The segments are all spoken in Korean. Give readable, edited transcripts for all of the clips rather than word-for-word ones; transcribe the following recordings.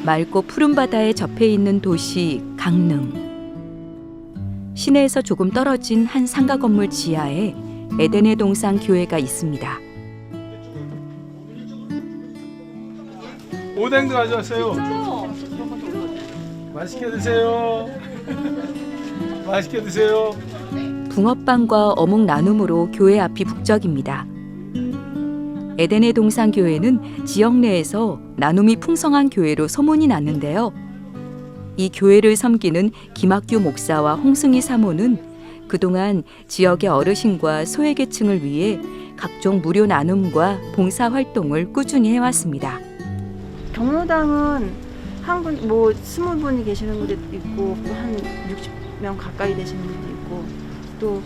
맑고 푸른 바다에 접해 있는 도시 강릉. 시내에서 조금 떨어진 한 상가 건물 지하에 에덴의 동산 교회가 있습니다. 오뎅도 가져왔어요. 맛있게 드세요. 맛있게 드세요. 붕어빵과 어묵 나눔으로 교회 앞이 북적입니다. 에덴의 동산 교회는 지역 내에서 나눔이 풍성한 교회로 소문이 났는데요. 이 교회를 섬기는 김학규 목사와 홍승희 사모는 그동안 지역의 어르신과 소외계층을 위해 각종 무료 나눔과 봉사 활동을 꾸준히 해왔습니다. 경로당은 한 분, 20분이 계시는 분도 있고, 또 한 60명 가까이 되시는 분도 있고, 또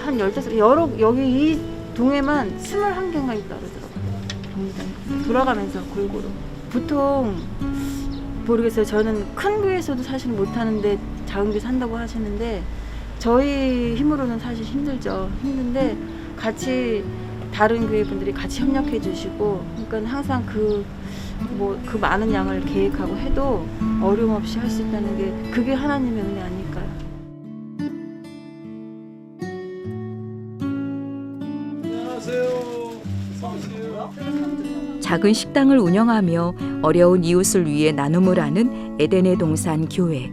한 15, 여기 이 동에만 21개가 있다 그러더라고요. 경로당이. 돌아가면서 골고루. 보통, 모르겠어요. 저는 큰 교회에서도 사실 못하는데 작은 교회 산다고 하시는데, 저희 힘으로는 사실 힘들죠. 힘든데, 같이 다른 교회 분들이 같이 협력해 주시고, 그러니까 항상 그 많은 양을 계획하고 해도 어려움 없이 할 수 있다는 게 그게 하나님의 은혜 아닐까요? 안녕하세요. 작은 식당을 운영하며 어려운 이웃을 위해 나눔을 하는 에덴의 동산 교회.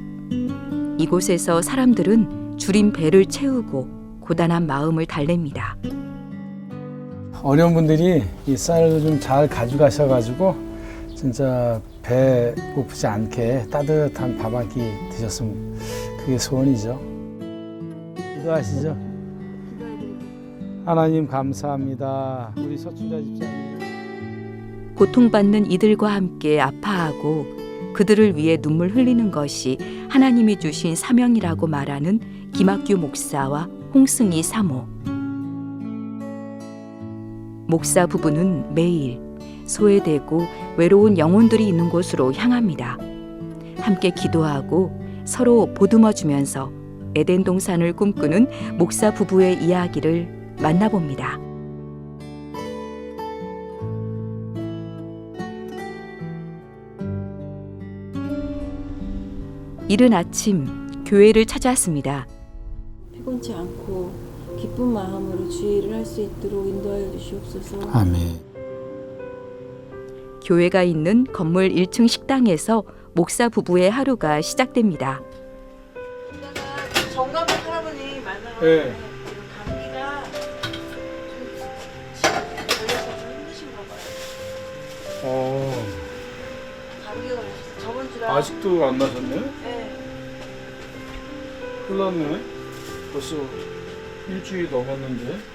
이곳에서 사람들은 줄인 배를 채우고 고단한 마음을 달랩니다. 어려운 분들이 이 쌀을 좀 잘 가져가셔가지고 진짜 배 고프지 않게 따뜻한 밥 한 끼 드셨으면 그게 소원이죠. 기도하시죠. 하나님 감사합니다. 우리 서춘자 집사님. 고통받는 이들과 함께 아파하고 그들을 위해 눈물 흘리는 것이 하나님이 주신 사명이라고 말하는 김학규 목사와 홍승희 사모. 목사 부부는 매일 소외되고 외로운 영혼들이 있는 곳으로 향합니다. 함께 기도하고 서로 보듬어주면서 에덴 동산을 꿈꾸는 목사 부부의 이야기를 만나봅니다. 이른 아침 교회를 찾아왔습니다. 피곤치 않고 기쁜 마음으로 주의를 할 수 있도록 인도하여 주시옵소서. 아멘. 교회가 있는 건물 1층 식당에서 목사 부부의 하루가 시작됩니다. 정감한 할아버니 만나면 네. 감기가 좀 걸려서 좀 힘드신가 봐요. 감기가 걸려서 저번 주랑 아직도 안 나셨네? 네. 큰일 났네. 벌써 일주일이 넘었는데.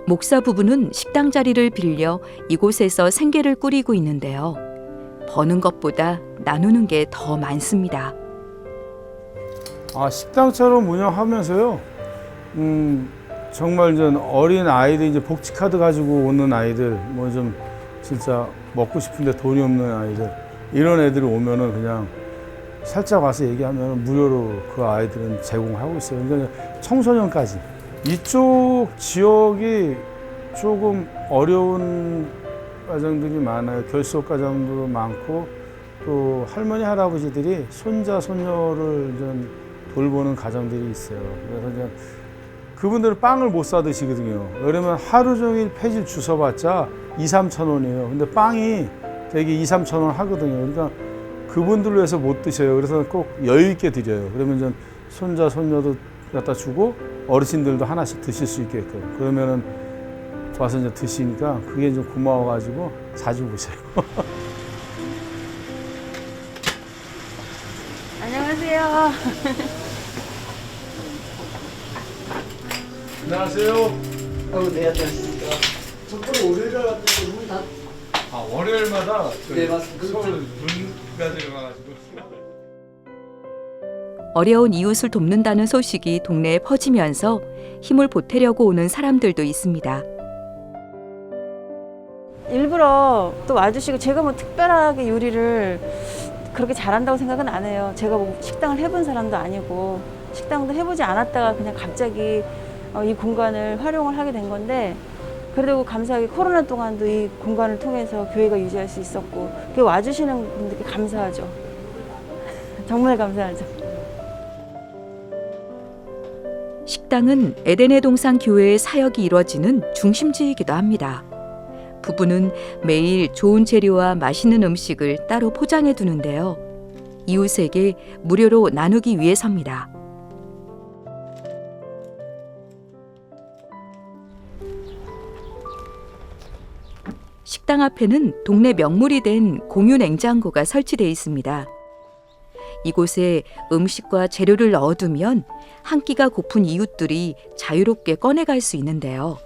목사 부부는 식당 자리를 빌려 이곳에서 생계를 꾸리고 있는데요. 버는 것보다 나누는 게 더 많습니다. 식당처럼 운영하면서요. 정말 전 어린 아이들 이제 복지카드 가지고 오는 아이들 뭐 좀 진짜 먹고 싶은데 돈이 없는 아이들 이런 애들이 오면은 그냥 살짝 와서 얘기하면 무료로 그 아이들은 제공하고 있어요. 그러니까 청소년까지. 이쪽 지역이 조금 어려운 가정들이 많아요. 결속 가정도 많고 또 할머니 할아버지들이 손자 손녀를 좀 돌보는 가정들이 있어요. 그래서 이제 그분들은 빵을 못 사 드시거든요. 그러면 하루 종일 폐질 주워봤자 2~3천 원이에요. 근데 빵이 되게 2~3천 원 하거든요. 그러니까 그분들로 해서 못 드셔요. 그래서 꼭 여유 있게 드려요. 그러면 좀 손자 손녀도 갖다 주고 어르신들도 하나씩 드실 수 있게끔. 그러면은 와서 이제 드시니까 그게 좀 고마워가지고 자주 오세요. 안녕하세요. 안녕하세요. 네, 안녕하십니까. 저번에 월요일에 왔는데 문 다. 월요일마다 네, 맞습니다. 서울 문가 들어가가지고. 어려운 이웃을 돕는다는 소식이 동네에 퍼지면서 힘을 보태려고 오는 사람들도 있습니다. 일부러 또 와주시고 제가 뭐 특별하게 요리를 그렇게 잘한다고 생각은 안 해요. 제가 뭐 식당을 해본 사람도 아니고 식당도 해보지 않았다가 그냥 갑자기 이 공간을 활용을 하게 된 건데 그래도 감사하게 코로나 동안도 이 공간을 통해서 교회가 유지할 수 있었고 그 와주시는 분들께 감사하죠. 정말 감사하죠. 식당은 에덴의 동산 교회의 사역이 이뤄지는 중심지이기도 합니다. 부부는 매일 좋은 재료와 맛있는 음식을 따로 포장해 두는데요. 이웃에게 무료로 나누기 위해서입니다. 식당 앞에는 동네 명물이 된 공유 냉장고가 설치되어 있습니다. 이곳에 음식과 재료를 넣어두면 한 끼가 고픈 이웃들이 자유롭게 꺼내갈 수 있는데요.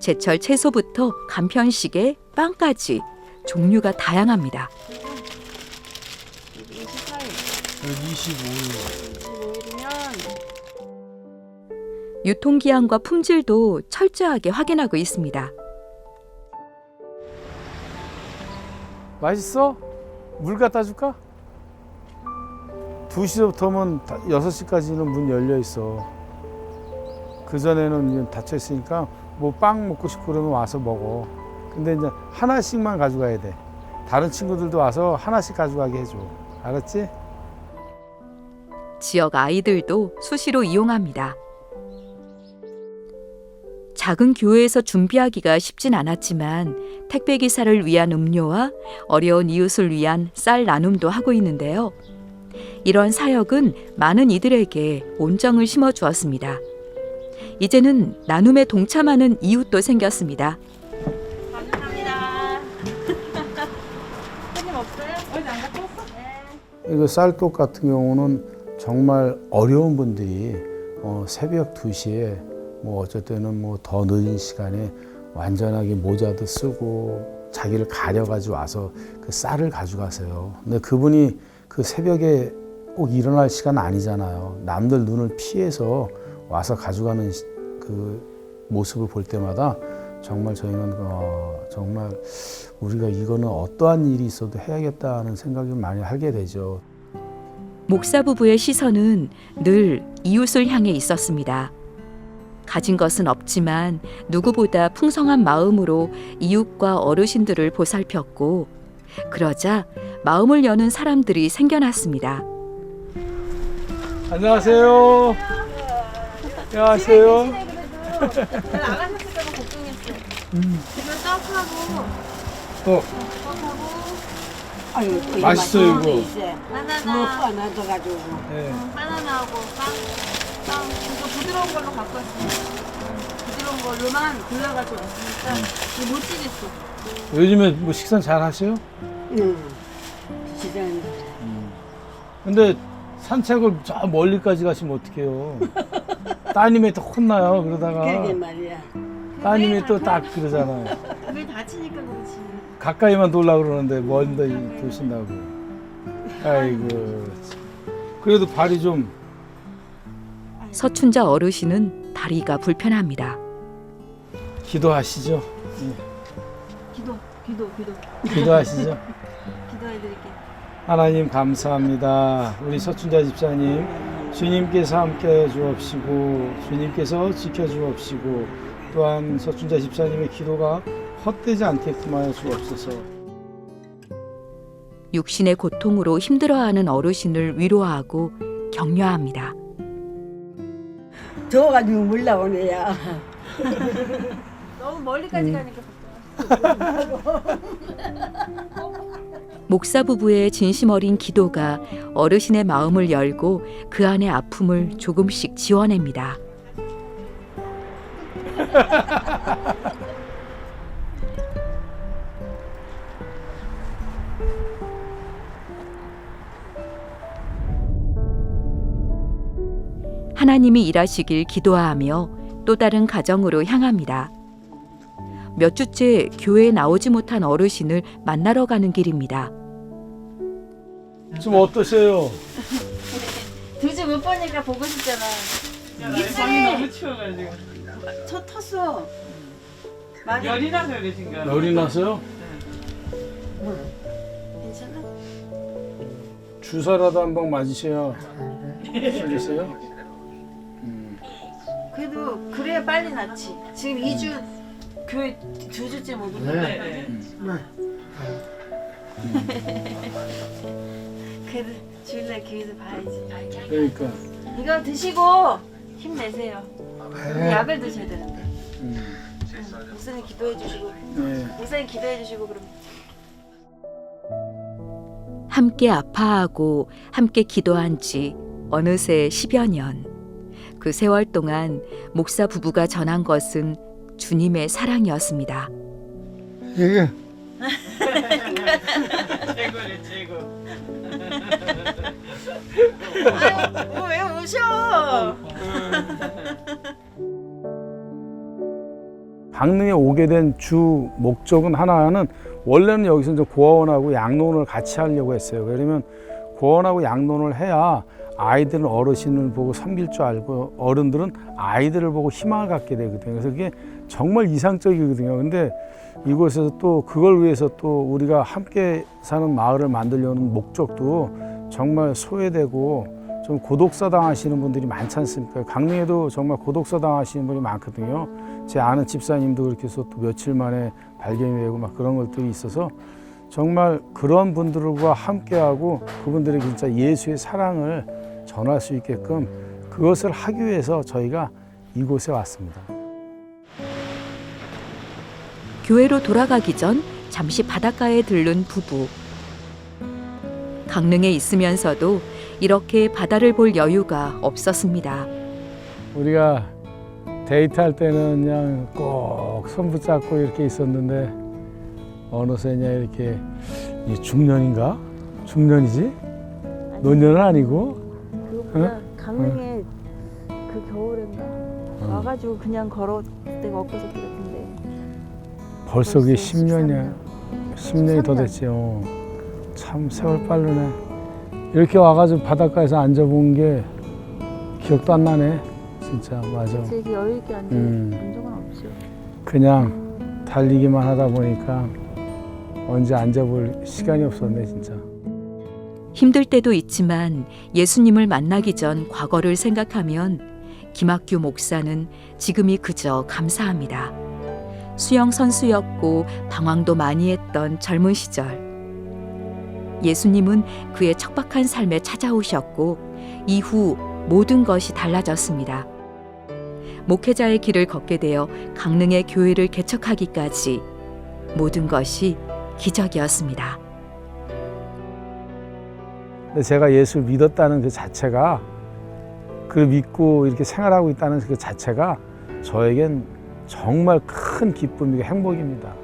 제철 채소부터 간편식에 빵까지 종류가 다양합니다. 25일이면 유통기한과 품질도 철저하게 확인하고 있습니다. 맛있어? 물 갖다 줄까? 2시부터면 6시까지는 문 열려 있어. 그전에는 닫혀 있으니까 뭐 빵 먹고 싶고 그러면 와서 먹어. 근데 이제 하나씩만 가져가야 돼. 다른 친구들도 와서 하나씩 가져가게 해줘. 알았지? 지역 아이들도 수시로 이용합니다. 작은 교회에서 준비하기가 쉽진 않았지만 택배기사를 위한 음료와 어려운 이웃을 위한 쌀 나눔도 하고 있는데요. 이런 사역은 많은 이들에게 온정을 심어주었습니다. 이제는 나눔에 동참하는 이웃도 생겼습니다. 감사합니다. 손님 없어요? 어디 안 갖고 왔어? 네. 이거 쌀떡 같은 경우는 정말 어려운 분들이 새벽 2시에 뭐 어쩔 때는 뭐 더 늦은 시간에 완전하게 모자도 쓰고 자기를 가려가지고 와서 그 쌀을 가져가세요. 근데 그분이 그 새벽에 꼭 일어날 시간 아니잖아요. 남들 눈을 피해서 와서 가져가는 그 모습을 볼 때마다 정말 저희는 정말 우리가 이거는 어떠한 일이 있어도 해야겠다는 생각을 많이 하게 되죠. 목사 부부의 시선은 늘 이웃을 향해 있었습니다. 가진 것은 없지만 누구보다 풍성한 마음으로 이웃과 어르신들을 보살폈고, 그러자 마음을 여는 사람들이 생겨났습니다. 안녕하세요. 안녕하세요. 나가셨을까봐 걱정했어. 이거 떡하고 아유, 맛있어요 이거. 바나나, 네. 바나나하고 빵 이거 부드러운 걸로 갖고 왔어요. 부드러운 걸로만 골라가지고 왔으니까 이거 못 찌겠어. 요즘에 뭐 식사 잘 하세요? 시장 근데 산책을 저 멀리까지 가시면 어떡해요? 따님이 또 혼나요 그러다가. 그러게 말이야. 따님이 또 딱 그러잖아요. 그게 다치니까 그렇지. 가까이만 돌라 그러는데 멀리 도신다고. 아이고. 그래도 발이 좀. 서춘자 어르신은 다리가 불편합니다. 기도하시죠. 기도. 기도하시죠. 기도해드릴게요. 하나님 감사합니다. 우리 서춘자 집사님 주님께서 함께 주옵시고 주님께서 지켜주옵시고 또한 서춘자 집사님의 기도가 헛되지 않게끔 하여 주옵소서. 육신의 고통으로 힘들어하는 어르신을 위로하고 격려합니다. 더워가지고 물 나오네야. 너무 멀리까지 가니까 목사 부부의 진심 어린 기도가 어르신의 마음을 열고 그 안의 아픔을 조금씩 지워냅니다. 하나님이 일하시길 기도하며 또 다른 가정으로 향합니다. 몇 주째 교회에 나오지 못한 어르신을 만나러 가는 길입니다. 좀 어떠세요? 2주 못 보니까 보고 싶잖아. 방이 너무 추워가지고 저 텄어. 많이 열이 나서 그러신가? 열이 나서요? 괜찮아? 주사라도 한 방 맞으셔야 살리세요? 그래도 그래야 빨리 낫지. 지금 2주 교회 2주째 못 오고. 네. 그래도 주일날 교회에서 봐야지. 그러니까. 이거 드시고 힘내세요. 약을 드셔야 되는데. 목사님 기도해 주시고. 네. 목사님 기도해 주시고 그럼. 함께 아파하고 함께 기도한 지 어느새 10여 년. 그 세월 동안 목사 부부가 전한 것은 주님의 사랑이었습니다. 이게 최고네 최고. 아유, 왜 우셔? 강릉에 오게 된 주 목적은 하나는 원래는 여기서 이제 고아원하고 양로원을 같이 하려고 했어요. 왜냐면 고아원하고 양로원을 해야 아이들은 어르신을 보고 섬길 줄 알고 어른들은 아이들을 보고 희망을 갖게 되거든요. 그래서 그게 정말 이상적이거든요. 근데 이곳에서 또 그걸 위해서 또 우리가 함께 사는 마을을 만들려는 목적도 정말 소외되고 좀 고독사 당하시는 분들이 많지 않습니까? 강릉에도 정말 고독사 당하시는 분이 많거든요. 제 아는 집사님도 그렇게 해서 또 며칠 만에 발견이 되고 막 그런 것들이 있어서 정말 그런 분들과 함께하고 그분들에게 진짜 예수의 사랑을 전할 수 있게끔 그것을 하기 위해서 저희가 이곳에 왔습니다. 교회로 돌아가기 전 잠시 바닷가에 들른 부부. 강릉에 있으면서도 이렇게 바다를 볼 여유가 없었습니다. 우리가 데이트할 때는 그냥 꼭 손 붙잡고 이렇게 있었는데 어느새냐 이렇게 중년인가? 중년이지? 노년은 아니고 그것보다 강릉에 그 겨울인가 와가지고 그냥 걸어 때가 엊그저께 같은데 벌써 그게 벌써 10년이야. 10년이 더 13년. 됐지요. 참 세월 빠르네. 이렇게 와가지고 바닷가에서 앉아본 게 기억도 안 나네. 진짜 맞아. 이렇게 여유 있게 앉은 적은 없죠. 그냥 달리기만 하다 보니까 언제 앉아볼 시간이 없었네 진짜. 힘들 때도 있지만 예수님을 만나기 전 과거를 생각하면 김학규 목사는 지금이 그저 감사합니다. 수영 선수였고 방황도 많이 했던 젊은 시절. 예수님은 그의 척박한 삶에 찾아오셨고 이후 모든 것이 달라졌습니다. 목회자의 길을 걷게 되어 강릉의 교회를 개척하기까지 모든 것이 기적이었습니다. 근데 제가 예수를 믿었다는 그 자체가 그 믿고 이렇게 생활하고 있다는 그 자체가 저에겐 정말 큰 기쁨이고 행복입니다.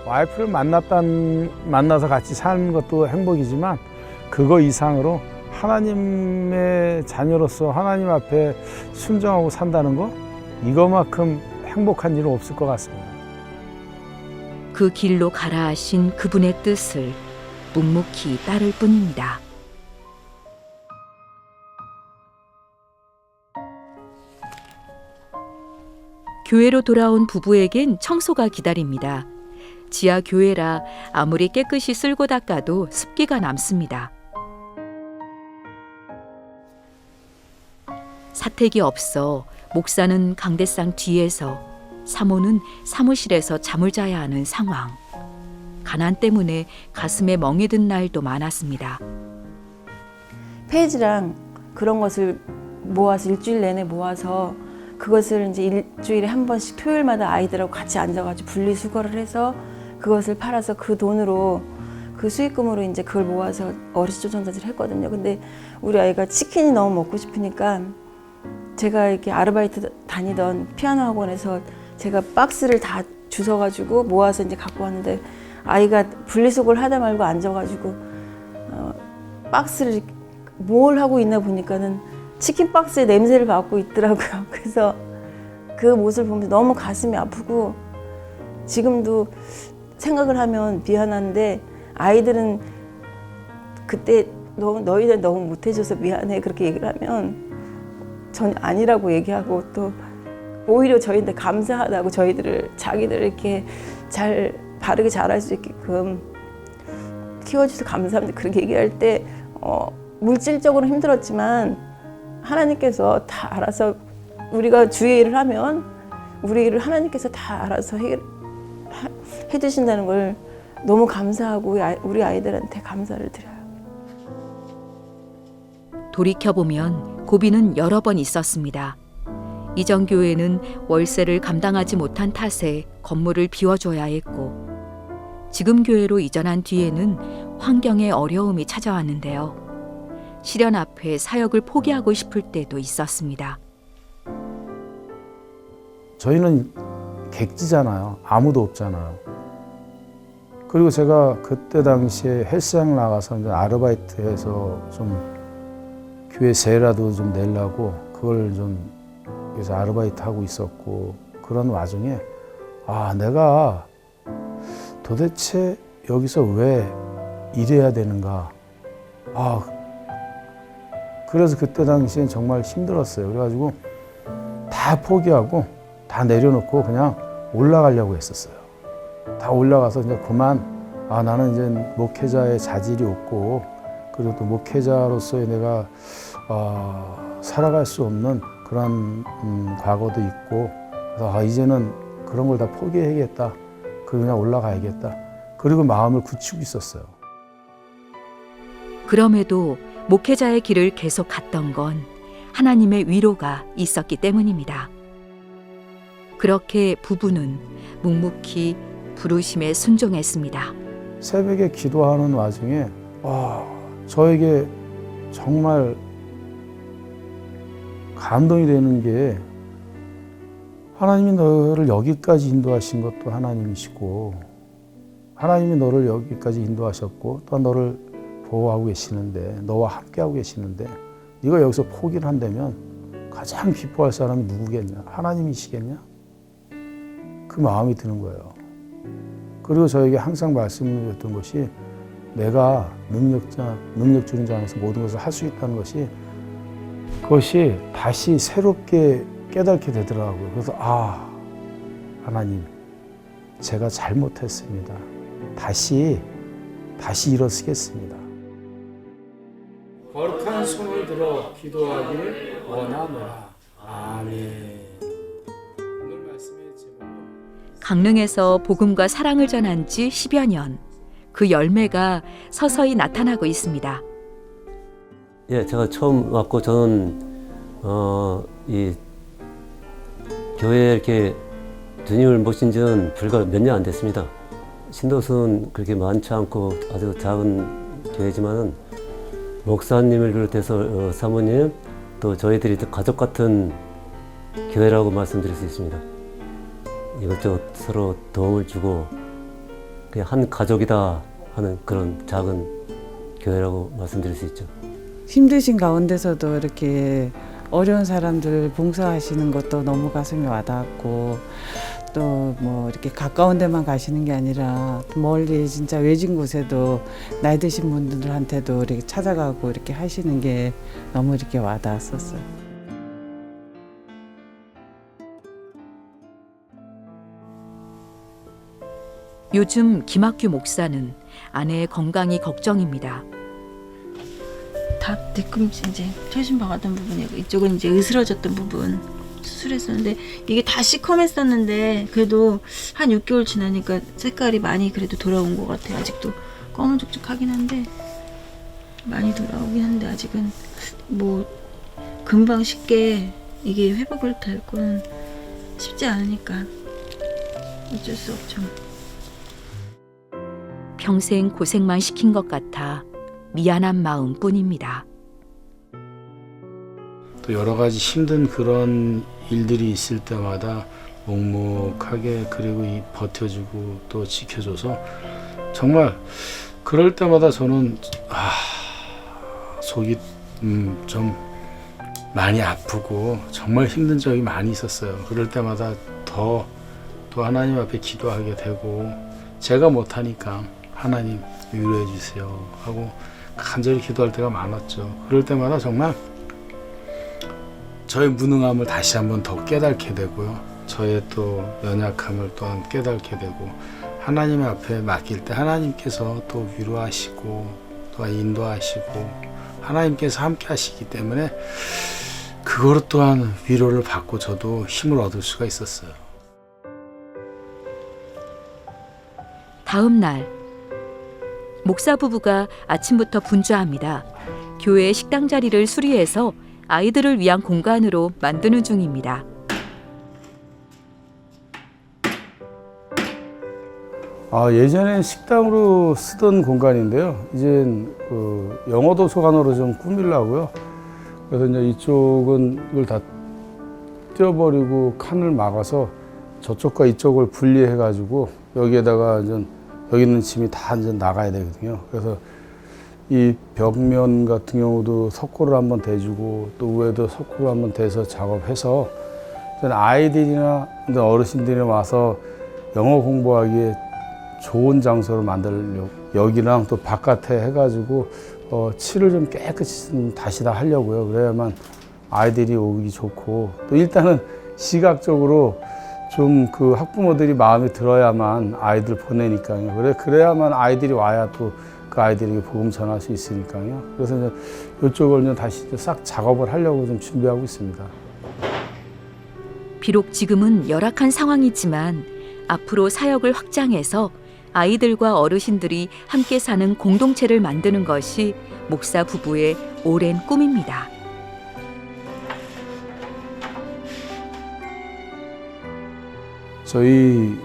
와이프를 만나서 같이 사는 것도 행복이지만 그거 이상으로 하나님의 자녀로서 하나님 앞에 순종하고 산다는 거 이거만큼 행복한 일은 없을 것 같습니다. 그 길로 가라 하신 그분의 뜻을 묵묵히 따를 뿐입니다. 교회로 돌아온 부부에겐 청소가 기다립니다. 지하 교회라 아무리 깨끗이 쓸고 닦아도 습기가 남습니다. 사택이 없어 목사는 강대상 뒤에서 사모는 사무실에서 잠을 자야 하는 상황. 가난 때문에 가슴에 멍이 든 날도 많았습니다. 페이지랑 그런 것을 모아서 일주일 내내 모아서 그것을 이제 일주일에 한 번씩 토요일마다 아이들하고 같이 앉아가지고 분리수거를 해서 그것을 팔아서 그 돈으로 그 수익금으로 이제 그걸 모아서 어르신 조정자들을 했거든요. 근데 우리 아이가 치킨이 너무 먹고 싶으니까 제가 이렇게 아르바이트 다니던 피아노 학원에서 제가 박스를 다 주워가지고 모아서 이제 갖고 왔는데 아이가 분리수거를 하다 말고 앉아가지고 박스를 뭘 하고 있나 보니까는 치킨 박스의 냄새를 맡고 있더라고요. 그래서 그 모습을 보면서 너무 가슴이 아프고 지금도 생각을 하면 미안한데 아이들은 그때 너희들 너무 못해줘서 미안해 그렇게 얘기를 하면 전 아니라고 얘기하고 또 오히려 저희한테 감사하다고 저희들을 자기들 이렇게 잘 바르게 잘할 수 있게끔 키워주셔서 감사합니다 그렇게 얘기할 때 물질적으로 힘들었지만 하나님께서 다 알아서 우리가 주의 일을 하면 우리 일을 하나님께서 다 알아서 해주신다는 걸 너무 감사하고 우리 아이들한테 감사를 드려요. 돌이켜보면 고비는 여러 번 있었습니다. 이전 교회는 월세를 감당하지 못한 탓에 건물을 비워줘야 했고, 지금 교회로 이전한 뒤에는 환경의 어려움이 찾아왔는데요. 시련 앞에 사역을 포기하고 싶을 때도 있었습니다. 저희는 객지잖아요. 아무도 없잖아요. 그리고 제가 그때 당시에 헬스장 나가서 이제 아르바이트해서 좀 교회 세라도 좀 내려고 그걸 좀 그래서 아르바이트 하고 있었고, 그런 와중에 내가 도대체 여기서 왜 일해야 되는가. 그래서 그때 당시엔 정말 힘들었어요. 그래가지고 다 포기하고 다 내려놓고 그냥 올라가려고 했었어요. 다 올라가서 이제 그만, 나는 이제 목회자의 자질이 없고, 그리고 또 목회자로서의 내가 살아갈 수 없는 그런 과거도 있고, 그래서 이제는 그런 걸 다 포기해야겠다. 그리고 그냥 올라가야겠다. 그리고 마음을 굳히고 있었어요. 그럼에도 목회자의 길을 계속 갔던 건 하나님의 위로가 있었기 때문입니다. 그렇게 부부는 묵묵히 부르심에 순종했습니다. 새벽에 기도하는 와중에 저에게 정말 감동이 되는 게, 하나님이 너를 여기까지 인도하신 것도 하나님이시고, 하나님이 너를 여기까지 인도하셨고, 또 너를 보호하고 계시는데, 너와 함께하고 계시는데, 네가 여기서 포기를 한다면 가장 기뻐할 사람이 누구겠냐? 하나님이시겠냐? 그 마음이 드는 거예요. 그리고 저에게 항상 말씀드렸던 것이, 내가 능력 주는 자 안에서 모든 것을 할 수 있다는 것이, 그것이 다시 새롭게 깨닫게 되더라고요. 그래서 하나님, 제가 잘못했습니다. 다시 일어서겠습니다. 거룩한 손을 들어 기도하기를 원하노라. 아멘. 오늘 말씀의 제목은 강릉에서 복음과 사랑을 전한 지 10여 년, 그 열매가 서서히 나타나고 있습니다. 예, 제가 처음 왔고, 저는 이 교회에 이렇게 주님을 모신 지는 불과 몇 년 안 됐습니다. 신도수는 그렇게 많지 않고 아주 작은 교회지만은 목사님을 비롯해서 사모님, 또 저희들이 가족 같은 교회라고 말씀드릴 수 있습니다. 이것저것 서로 도움을 주고 그냥 한 가족이다 하는 그런 작은 교회라고 말씀드릴 수 있죠. 힘드신 가운데서도 이렇게 어려운 사람들 봉사하시는 것도 너무 가슴이 와닿았고, 또 뭐 이렇게 가까운 데만 가시는 게 아니라 멀리 진짜 외진 곳에도 나이 드신 분들한테도 이렇게 찾아가고 이렇게 하시는 게 너무 이렇게 와닿았었어요. 요즘 김학규 목사는 아내의 건강이 걱정입니다. 다 뒤꿈치 이제 철심방하던 부분이고, 이쪽은 이제 으스러졌던 부분 수술했었는데, 이게 다 시커맸었는데 그래도 한 6개월 지나니까 색깔이 많이 그래도 돌아온 것 같아요. 아직도 검은죽죽하긴 한데 많이 돌아오긴 한데, 아직은 뭐 금방 쉽게 이게 회복을 될 거는 쉽지 않으니까 어쩔 수 없죠. 평생 고생만 시킨 것 같아 미안한 마음뿐입니다. 또 여러 가지 힘든 그런 일들이 있을 때마다 묵묵하게, 그리고 버텨주고 또 지켜줘서, 정말 그럴 때마다 저는 속이 좀 많이 아프고 정말 힘든 적이 많이 있었어요. 그럴 때마다 더 또 하나님 앞에 기도하게 되고, 제가 못하니까 하나님 위로해 주세요 하고 간절히 기도할 때가 많았죠. 그럴 때마다 정말 저의 무능함을 다시 한번 더 깨닫게 되고요. 저의 또 연약함을 또한 깨닫게 되고, 하나님 앞에 맡길 때 하나님께서 또 위로하시고 또 인도하시고 하나님께서 함께 하시기 때문에 그거로 또한 위로를 받고 저도 힘을 얻을 수가 있었어요. 다음 날 목사 부부가 아침부터 분주합니다. 교회 식당 자리를 수리해서 아이들을 위한 공간으로 만드는 중입니다. 예전엔 식당으로 쓰던 공간인데요. 이젠 영어 도서관으로 좀 꾸미려고요. 그래서 이제 이쪽은 이걸 다 떼어버리고 칸을 막아서 저쪽과 이쪽을 분리해가지고 여기에다가 이제 여기 있는 짐이 다 이제 나가야 되거든요. 그래서 이 벽면 같은 경우도 석고를 한번 대주고 또 위에도 석고를 한번 대서 작업해서 아이들이나 어르신들이 와서 영어 공부하기에 좋은 장소를 만들려고 여기랑 또 바깥에 해가지고 칠을 좀 깨끗이 좀 다시 다 하려고요. 그래야만 아이들이 오기 좋고 또 일단은 시각적으로 좀 그 학부모들이 마음에 들어야만 아이들 보내니까요. 그래야만 아이들이 와야 또 그 아이들에게 복음 전할 수 있으니까요. 그래서 이제 이쪽을 이제 다시 싹 작업을 하려고 좀 준비하고 있습니다. 비록 지금은 열악한 상황이지만 앞으로 사역을 확장해서 아이들과 어르신들이 함께 사는 공동체를 만드는 것이 목사 부부의 오랜 꿈입니다. 저희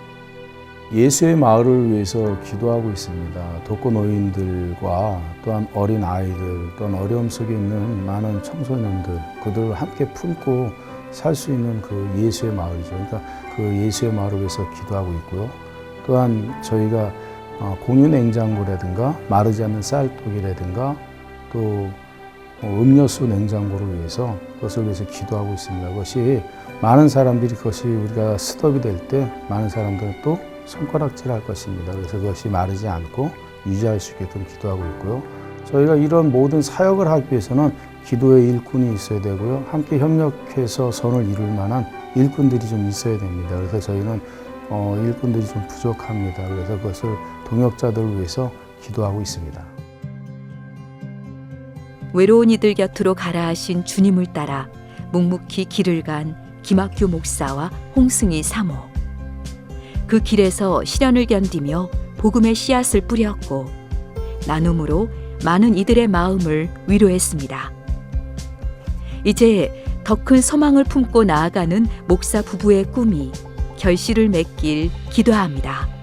예수의 마을을 위해서 기도하고 있습니다. 독거노인들과 또한 어린 아이들, 또한 어려움 속에 있는 많은 청소년들, 그들을 함께 품고 살 수 있는 그 예수의 마을이죠. 그러니까 그 예수의 마을을 위해서 기도하고 있고요. 또한 저희가 공유 냉장고라든가 마르지 않는 쌀떡이라든가 또 음료수 냉장고를 위해서 그것을 위해서 기도하고 있습니다. 그것이 많은 사람들이 그것이 우리가 스톱이 될 때 많은 사람들은 또 손가락질할 것입니다. 그래서 그것이 마르지 않고 유지할 수 있게끔 기도하고 있고요. 저희가 이런 모든 사역을 하기 위해서는 기도의 일꾼이 있어야 되고요. 함께 협력해서 선을 이룰 만한 일꾼들이 좀 있어야 됩니다. 그래서 저희는 일꾼들이 좀 부족합니다. 그래서 그것을 동역자들을 위해서 기도하고 있습니다. 외로운 이들 곁으로 가라 하신 주님을 따라 묵묵히 길을 간 김학규 목사와 홍승희 사모. 그 길에서 시련을 견디며 복음의 씨앗을 뿌렸고 나눔으로 많은 이들의 마음을 위로했습니다. 이제 더 큰 소망을 품고 나아가는 목사 부부의 꿈이 결실을 맺길 기도합니다.